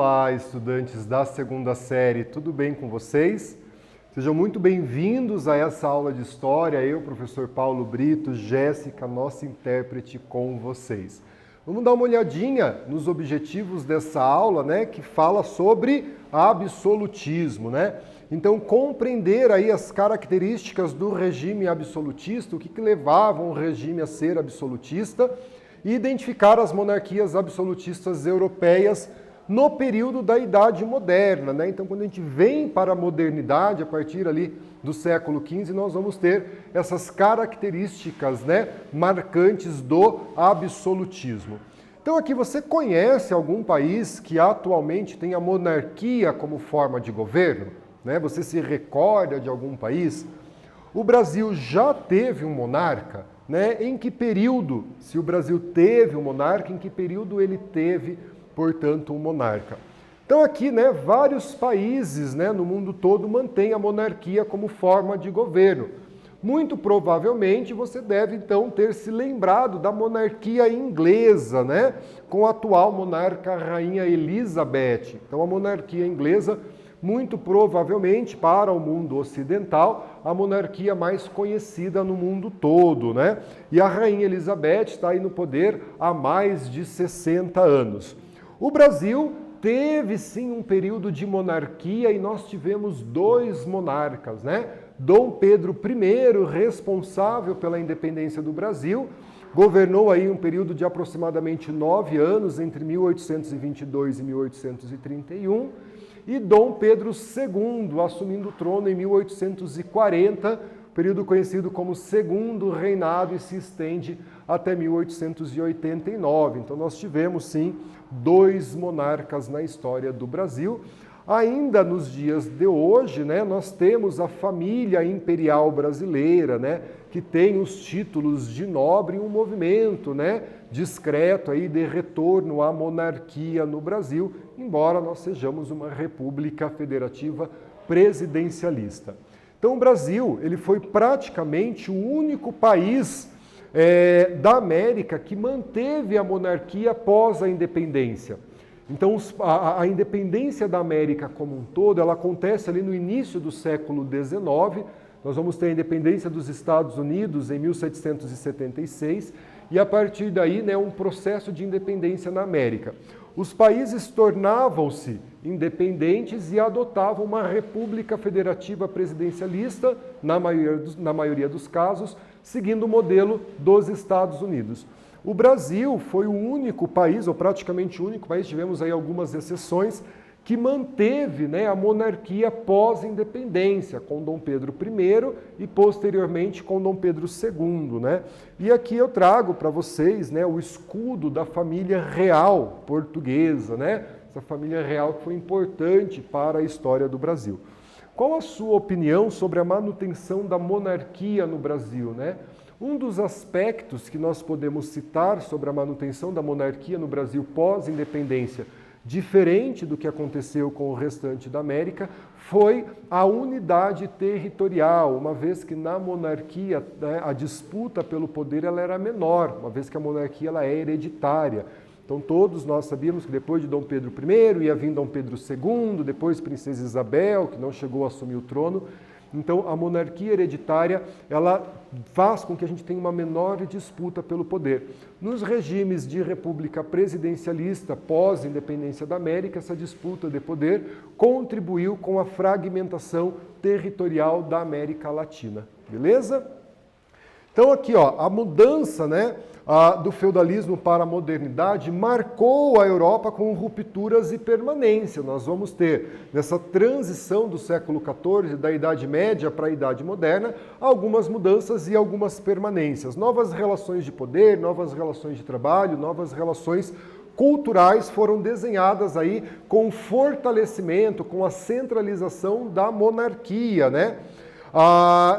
Olá, estudantes da segunda série, tudo bem com vocês? Sejam muito bem-vindos a essa aula de História, eu, professor Paulo Brito, Jéssica, nossa intérprete, com vocês. Vamos dar uma olhadinha nos objetivos dessa aula, né, que fala sobre absolutismo, né? Então, compreender aí as características do regime absolutista, o que levava um regime a ser absolutista, e identificar as monarquias absolutistas europeias no período da Idade Moderna, né? Então, quando a gente vem para a modernidade, a partir ali do século XV, nós vamos ter essas características, né, marcantes do absolutismo. Então, aqui você conhece algum país que atualmente tem a monarquia como forma de governo? Né? Você se recorda de algum país? O Brasil já teve um monarca? Né? Em que período, se o Brasil teve um monarca, em que período ele teve, portanto, um monarca? Então aqui, né, vários países, né, no mundo todo mantêm a monarquia como forma de governo. Muito provavelmente você deve, então, ter se lembrado da monarquia inglesa, né, com a atual monarca, a Rainha Elizabeth. Então a monarquia inglesa, muito provavelmente, para o mundo ocidental, a monarquia mais conhecida no mundo todo, né? E a Rainha Elizabeth está aí no poder há mais de 60 anos. O Brasil teve, sim, um período de monarquia e nós tivemos dois monarcas, né? Dom Pedro I, responsável pela independência do Brasil, governou aí um período de aproximadamente 9 anos, entre 1822 e 1831, e Dom Pedro II, assumindo o trono em 1840, período conhecido como Segundo Reinado e se estende até 1889. Então nós tivemos, sim, dois monarcas na história do Brasil. Ainda nos dias de hoje, né, nós temos a família imperial brasileira, né, que tem os títulos de nobre em um movimento, né, discreto aí de retorno à monarquia no Brasil, embora nós sejamos uma república federativa presidencialista. Então o Brasil, ele foi praticamente o único país da América que manteve a monarquia após a independência. Então, a independência da América como um todo, ela acontece ali no início do século XIX. Nós vamos ter a independência dos Estados Unidos em 1776 e, a partir daí, né, um processo de independência na América. Os países tornavam-se independentes e adotavam uma república federativa presidencialista, na maioria dos casos, seguindo o modelo dos Estados Unidos. O Brasil foi o único país, ou praticamente o único país, tivemos aí algumas exceções, que manteve, né, a monarquia pós-independência, com Dom Pedro I e posteriormente com Dom Pedro II. Né? E aqui eu trago para vocês, né, o escudo da família real portuguesa, né? Essa família real que foi importante para a história do Brasil. Qual a sua opinião sobre a manutenção da monarquia no Brasil, né? Um dos aspectos que nós podemos citar sobre a manutenção da monarquia no Brasil pós-independência, diferente do que aconteceu com o restante da América, foi a unidade territorial, uma vez que na monarquia, né, a disputa pelo poder ela era menor, uma vez que a monarquia ela é hereditária. Então todos nós sabíamos que depois de Dom Pedro I ia vir Dom Pedro II, depois Princesa Isabel, que não chegou a assumir o trono. Então, a monarquia hereditária, ela faz com que a gente tenha uma menor disputa pelo poder. Nos regimes de república presidencialista, pós-independência da América, essa disputa de poder contribuiu com a fragmentação territorial da América Latina. Beleza? Então, aqui, ó, a mudança, né, do feudalismo para a modernidade marcou a Europa com rupturas e permanência. Nós vamos ter, nessa transição do século XIV, da Idade Média para a Idade Moderna, algumas mudanças e algumas permanências. Novas relações de poder, novas relações de trabalho, novas relações culturais foram desenhadas aí com o fortalecimento, com a centralização da monarquia, né?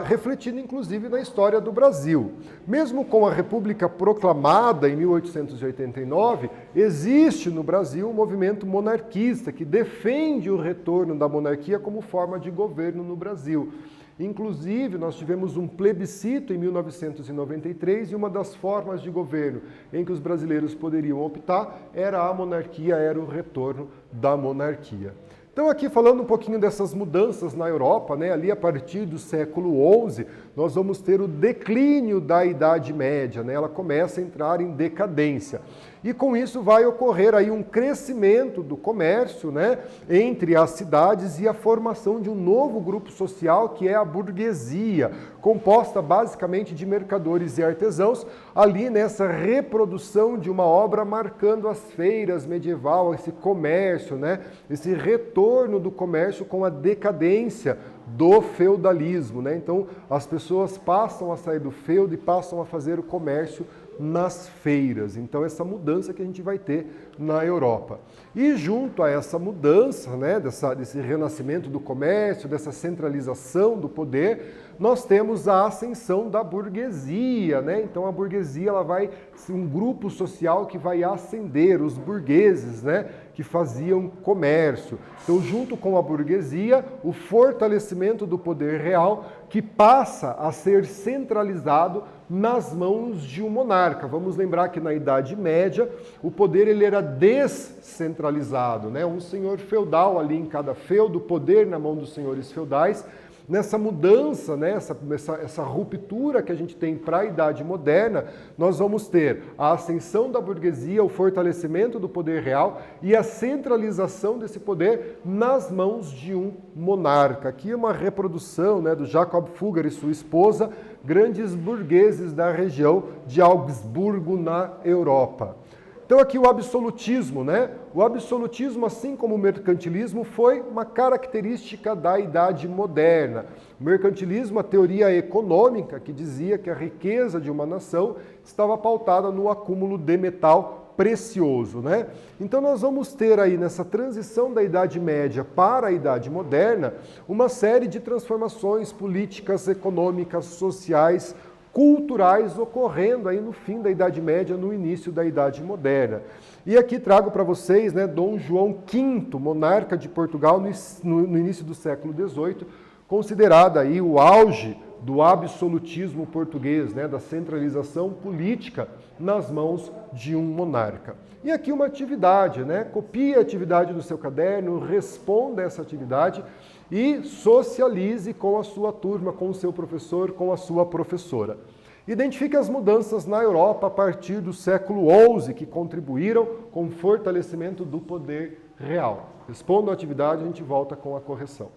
Refletindo inclusive na história do Brasil. Mesmo com a República proclamada em 1889, existe no Brasil um movimento monarquista que defende o retorno da monarquia como forma de governo no Brasil. Inclusive, nós tivemos um plebiscito em 1993 e uma das formas de governo em que os brasileiros poderiam optar era a monarquia, era o retorno da monarquia. Então aqui falando um pouquinho dessas mudanças na Europa, né, ali a partir do século XI, nós vamos ter o declínio da Idade Média, né, ela começa a entrar em decadência. E com isso vai ocorrer aí um crescimento do comércio, né, entre as cidades e a formação de um novo grupo social que é a burguesia, composta basicamente de mercadores e artesãos, ali nessa reprodução de uma obra marcando as feiras medieval, esse comércio, né, esse retorno do comércio com a decadência do feudalismo, né? Então as pessoas passam a sair do feudo e passam a fazer o comércio nas feiras. Então essa mudança que a gente vai ter na Europa. E junto a essa mudança, né, desse renascimento do comércio, dessa centralização do poder, nós temos a ascensão da burguesia, né? Então a burguesia ela vai ser um grupo social que vai ascender, os burgueses, né, que faziam comércio. Então, junto com a burguesia, o fortalecimento do poder real que passa a ser centralizado nas mãos de um monarca. Vamos lembrar que na Idade Média o poder ele era descentralizado, né? Um senhor feudal ali em cada feudo, o poder na mão dos senhores feudais. Nessa mudança, né, essa ruptura que a gente tem para a Idade Moderna, nós vamos ter a ascensão da burguesia, o fortalecimento do poder real e a centralização desse poder nas mãos de um monarca. Aqui é uma reprodução, né, do Jacob Fugger e sua esposa, grandes burgueses da região de Augsburgo, na Europa. Então aqui o absolutismo, né? O absolutismo, assim como o mercantilismo, foi uma característica da Idade Moderna. O mercantilismo, a teoria econômica que dizia que a riqueza de uma nação estava pautada no acúmulo de metal precioso, né? Então nós vamos ter aí nessa transição da Idade Média para a Idade Moderna uma série de transformações políticas, econômicas, sociais, culturais ocorrendo aí no fim da Idade Média, no início da Idade Moderna. E aqui trago para vocês, né, Dom João V, monarca de Portugal no início do século XVIII, considerado aí o auge do absolutismo português, né, da centralização política nas mãos de um monarca. E aqui uma atividade, né? Copie a atividade do seu caderno, responda essa atividade e socialize com a sua turma, com o seu professor, com a sua professora. Identifique as mudanças na Europa a partir do século XI que contribuíram com o fortalecimento do poder real. Responda a atividade, a gente volta com a correção.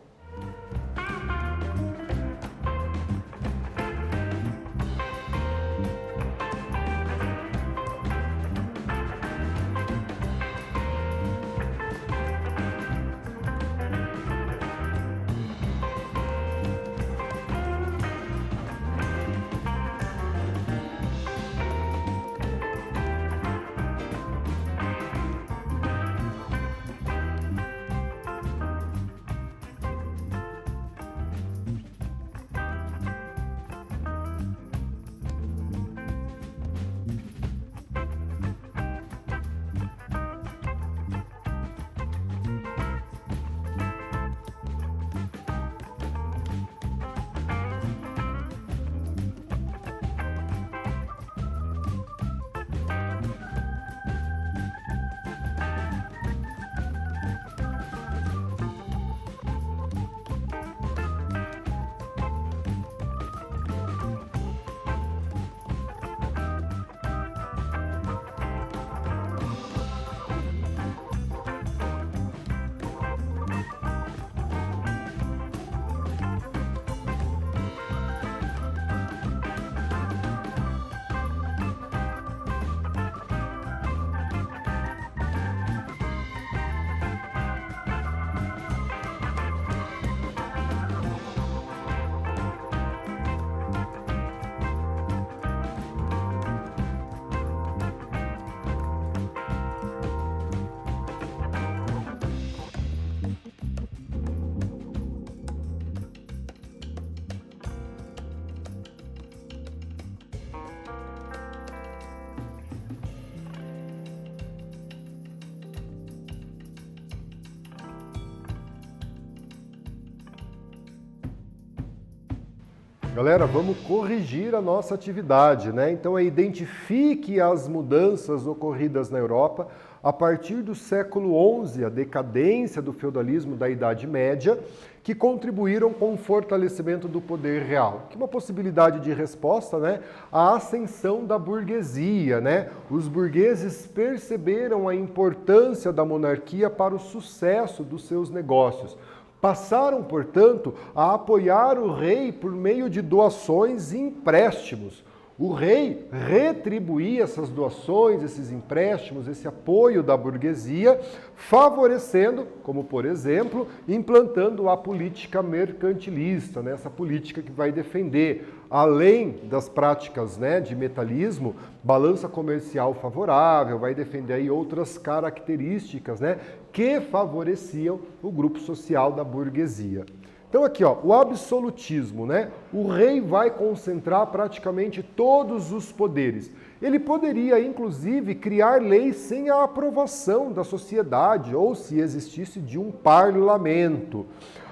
Galera, vamos corrigir a nossa atividade, né? Então, identifique as mudanças ocorridas na Europa a partir do século XI, a decadência do feudalismo da Idade Média, que contribuíram com o fortalecimento do poder real. Que uma possibilidade de resposta, né? A ascensão da burguesia, né? Os burgueses perceberam a importância da monarquia para o sucesso dos seus negócios. Passaram, portanto, a apoiar o rei por meio de doações e empréstimos. O rei retribuía essas doações, esses empréstimos, esse apoio da burguesia, favorecendo, como por exemplo, implantando a política mercantilista, né? Essa política que vai defender, além das práticas, né, de metalismo, balança comercial favorável, vai defender aí outras características, né, que favoreciam o grupo social da burguesia. Então aqui, ó, o absolutismo, né? O rei vai concentrar praticamente todos os poderes. Ele poderia, inclusive, criar leis sem a aprovação da sociedade ou, se existisse, de um parlamento.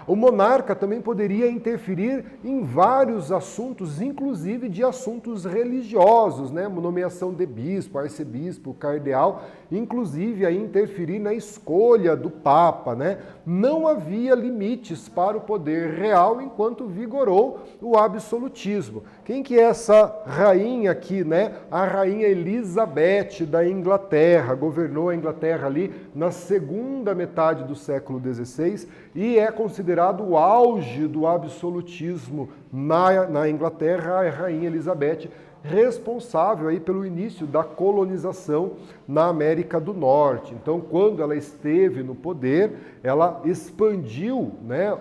O monarca também poderia interferir em vários assuntos, inclusive de assuntos religiosos, né? Nomeação de bispo, arcebispo, cardeal, inclusive a interferir na escolha do papa, né? Não havia limites para o poder real enquanto vigorou o absolutismo. Quem que é essa rainha aqui, né? A rainha Elizabeth da Inglaterra, governou a Inglaterra ali na segunda metade do século XVI e é considerado o auge do absolutismo na Inglaterra, a rainha Elizabeth, responsável aí pelo início da colonização na América do Norte. Então, quando ela esteve no poder, ela expandiu, né,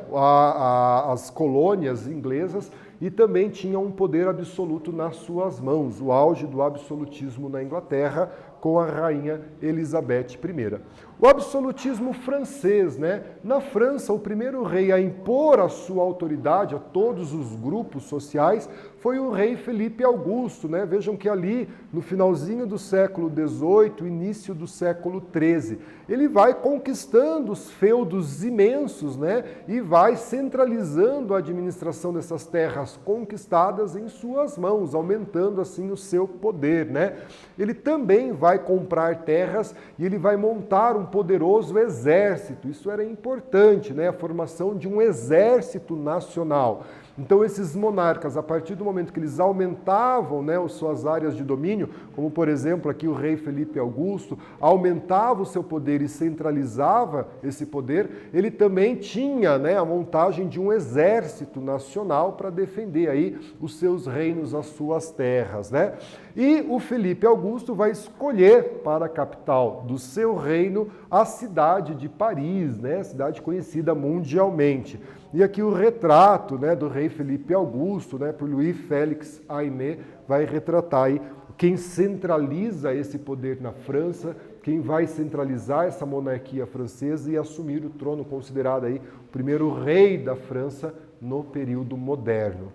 as colônias inglesas e também tinha um poder absoluto nas suas mãos, o auge do absolutismo na Inglaterra com a rainha Elizabeth I. O absolutismo francês, né? Na França, o primeiro rei a impor a sua autoridade a todos os grupos sociais foi o rei Felipe Augusto, né? Vejam que ali, no finalzinho do século XVIII, início do século XIII, ele vai conquistando os feudos imensos, né? E vai centralizando a administração dessas terras conquistadas em suas mãos, aumentando assim o seu poder, né? Ele também vai comprar terras e ele vai montar um poderoso exército. Isso era importante, né? A formação de um exército nacional. Então esses monarcas, a partir do momento que eles aumentavam, né, as suas áreas de domínio, como por exemplo aqui o rei Felipe Augusto, aumentava o seu poder e centralizava esse poder, ele também tinha, né, a montagem de um exército nacional para defender aí os seus reinos, as suas terras, né? E o Felipe Augusto vai escolher para a capital do seu reino a cidade de Paris, né, cidade conhecida mundialmente. E aqui o retrato, né, do rei Felipe Augusto, né, por Louis Félix Aimé, vai retratar aí quem centraliza esse poder na França, quem vai centralizar essa monarquia francesa e assumir o trono, considerado aí o primeiro rei da França no período moderno.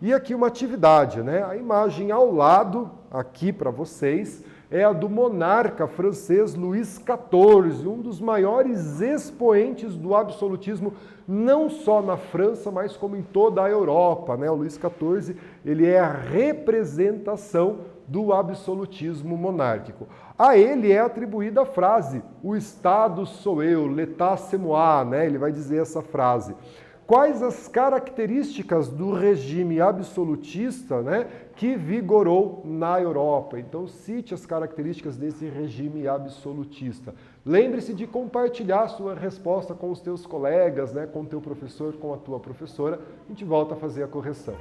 E aqui uma atividade, né? A imagem ao lado, aqui para vocês, é a do monarca francês Luís XIV, um dos maiores expoentes do absolutismo, não só na França, mas como em toda a Europa, né? O Luís XIV, ele é a representação do absolutismo monárquico. A ele é atribuída a frase, o Estado sou eu, l'état c'est moi, né? Ele vai dizer essa frase. Quais as características do regime absolutista, né, que vigorou na Europa? Então, cite as características desse regime absolutista. Lembre-se de compartilhar sua resposta com os teus colegas, né, com o teu professor, com a tua professora. A gente volta a fazer a correção.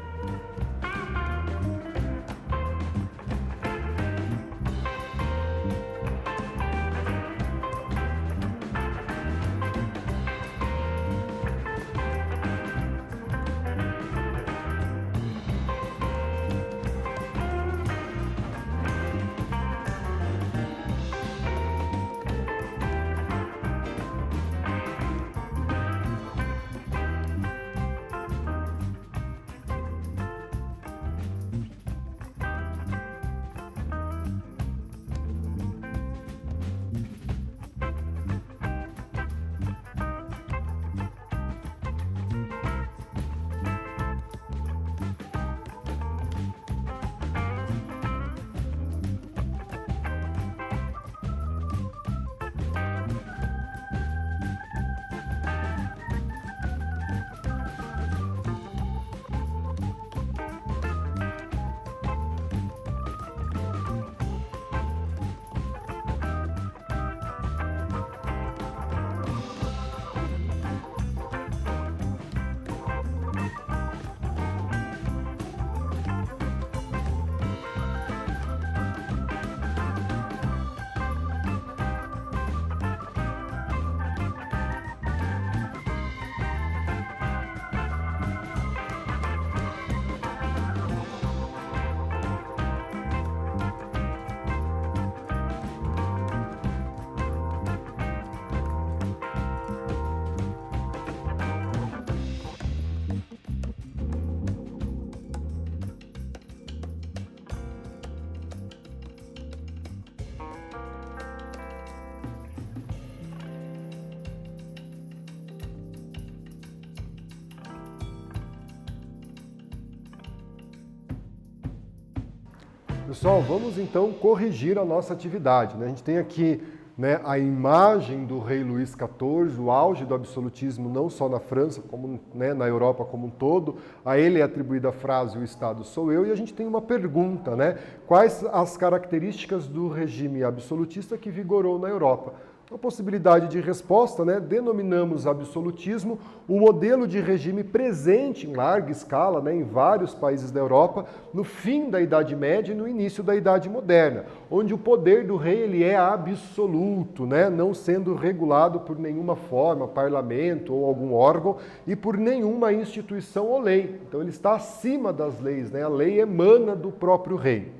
Pessoal, vamos então corrigir a nossa atividade, né? A gente tem aqui, né, a imagem do rei Luís XIV, o auge do absolutismo não só na França, como, né, na Europa como um todo. A ele é atribuída a frase "o Estado sou eu", e a gente tem uma pergunta, né? Quais as características do regime absolutista que vigorou na Europa? A possibilidade de resposta, né? Denominamos absolutismo o modelo de regime presente em larga escala, né, em vários países da Europa, no fim da Idade Média e no início da Idade Moderna, onde o poder do rei ele é absoluto, né, não sendo regulado por nenhuma forma, parlamento ou algum órgão, e por nenhuma instituição ou lei. Então ele está acima das leis, né? A lei emana do próprio rei.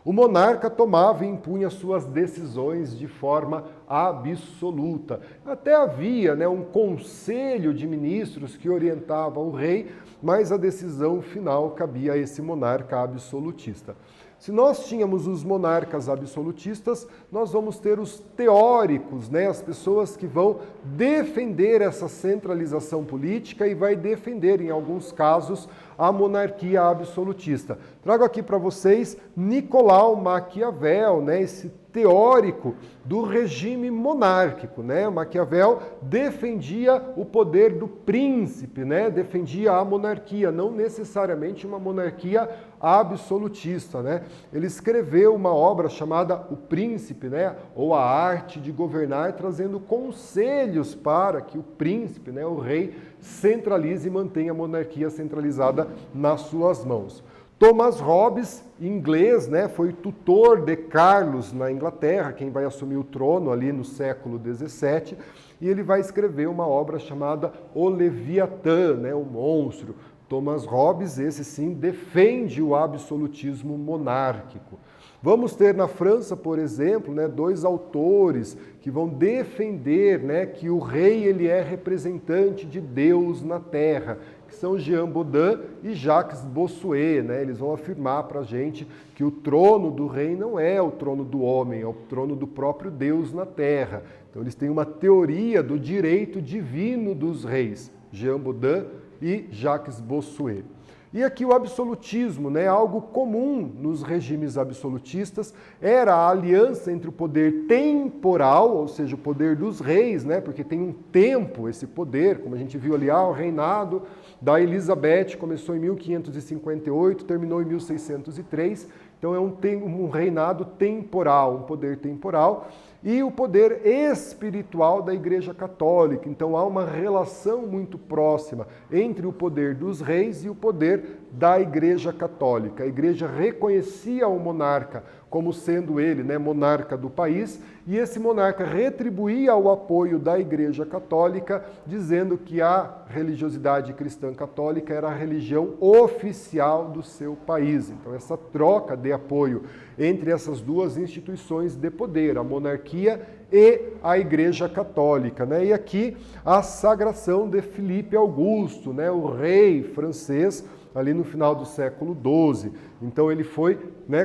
O monarca tomava e impunha suas decisões de forma absoluta. Até havia, né, um conselho de ministros que orientava o rei, mas a decisão final cabia a esse monarca absolutista. Se nós tínhamos os monarcas absolutistas, nós vamos ter os teóricos, né, as pessoas que vão defender essa centralização política e vai defender, em alguns casos, a monarquia absolutista. Trago aqui para vocês Nicolau Maquiavel, né, esse teórico do regime monárquico, né? Maquiavel defendia o poder do príncipe, né? Defendia a monarquia, não necessariamente uma monarquia absolutista, né? Ele escreveu uma obra chamada O Príncipe, né? Ou a Arte de Governar, trazendo conselhos para que o príncipe, né, o rei, centralize e mantenha a monarquia centralizada nas suas mãos. Thomas Hobbes, inglês, né, foi tutor de Carlos na Inglaterra, quem vai assumir o trono ali no século XVII, e ele vai escrever uma obra chamada O Leviatã, né, o monstro. Thomas Hobbes, esse sim, defende o absolutismo monárquico. Vamos ter na França, por exemplo, né, dois autores que vão defender, né, que o rei ele é representante de Deus na terra, que são Jean Bodin e Jacques Bossuet, né? Eles vão afirmar para a gente que o trono do rei não é o trono do homem, é o trono do próprio Deus na terra. Então eles têm uma teoria do direito divino dos reis, Jean Bodin e Jacques Bossuet. E aqui o absolutismo, né, algo comum nos regimes absolutistas, era a aliança entre o poder temporal, ou seja, o poder dos reis, né, porque tem um tempo esse poder, como a gente viu ali, o reinado da Elizabeth começou em 1558, terminou em 1603, então é um reinado temporal, um poder temporal, e o poder espiritual da Igreja Católica. Então há uma relação muito próxima entre o poder dos reis e o poder da Igreja Católica. A Igreja reconhecia o monarca como sendo ele, né, monarca do país, e esse monarca retribuía o apoio da Igreja Católica, dizendo que a religiosidade cristã católica era a religião oficial do seu país. Então essa troca de apoio entre essas duas instituições de poder, a monarquia e a Igreja Católica, né? E aqui a sagração de Filipe Augusto, né, o rei francês, ali no final do século XII. Então ele foi, né,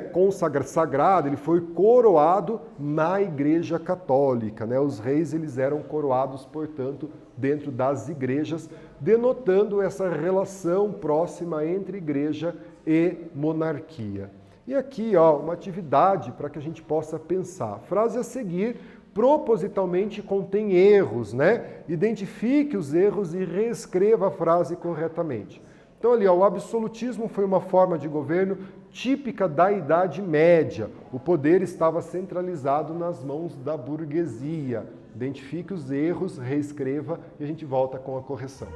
sagrado, ele foi coroado na Igreja Católica, né? Os reis eles eram coroados, portanto, dentro das igrejas, denotando essa relação próxima entre igreja e monarquia. E aqui, ó, uma atividade para que a gente possa pensar. A frase a seguir propositalmente contém erros, né? Identifique os erros e reescreva a frase corretamente. Então ali, ó, o absolutismo foi uma forma de governo típica da Idade Média. O poder estava centralizado nas mãos da burguesia. Identifique os erros, reescreva e a gente volta com a correção.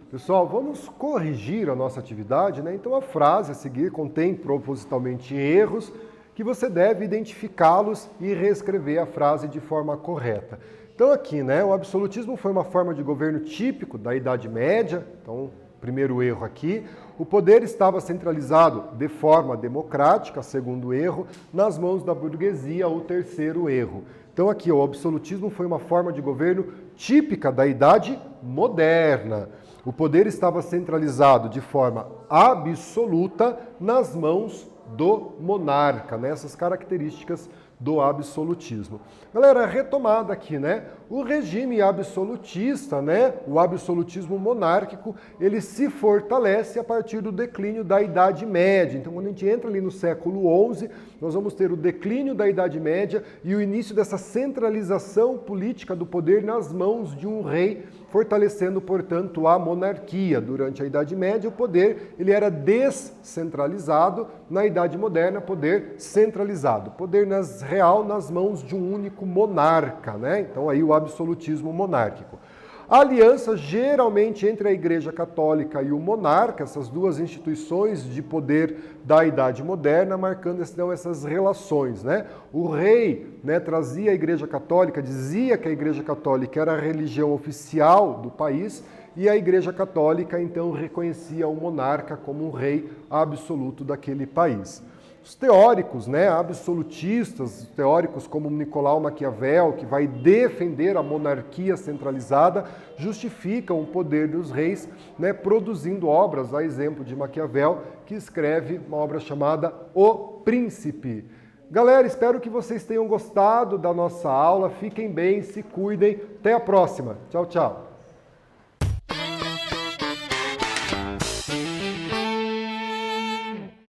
Pessoal, vamos corrigir a nossa atividade, né? Então a frase a seguir contém propositalmente erros que você deve identificá-los e reescrever a frase de forma correta. Então aqui, né, o absolutismo foi uma forma de governo típico da Idade Média, então primeiro erro aqui. O poder estava centralizado de forma democrática, segundo erro, nas mãos da burguesia, o terceiro erro. Então aqui, o absolutismo foi uma forma de governo típica da Idade Moderna. O poder estava centralizado de forma absoluta nas mãos do monarca, né? Essas características do absolutismo. Galera, retomada aqui, né? O regime absolutista, né? O absolutismo monárquico, ele se fortalece a partir do declínio da Idade Média. Então, quando a gente entra ali no século XI, nós vamos ter o declínio da Idade Média e o início dessa centralização política do poder nas mãos de um rei, fortalecendo, portanto, a monarquia. Durante a Idade Média, o poder ele era descentralizado, na Idade Moderna, poder centralizado. Poder real nas mãos de um único monarca, né? Então aí o absolutismo monárquico. A aliança geralmente entre a Igreja Católica e o monarca, essas duas instituições de poder da Idade Moderna, marcando então essas relações, né? O rei, né, trazia a Igreja Católica, dizia que a Igreja Católica era a religião oficial do país e a Igreja Católica então reconhecia o monarca como um rei absoluto daquele país. Os teóricos, né, absolutistas, teóricos como Nicolau Maquiavel, que vai defender a monarquia centralizada, justificam o poder dos reis, né, produzindo obras, a exemplo de Maquiavel, que escreve uma obra chamada O Príncipe. Galera, espero que vocês tenham gostado da nossa aula. Fiquem bem, se cuidem. Até a próxima. Tchau, tchau.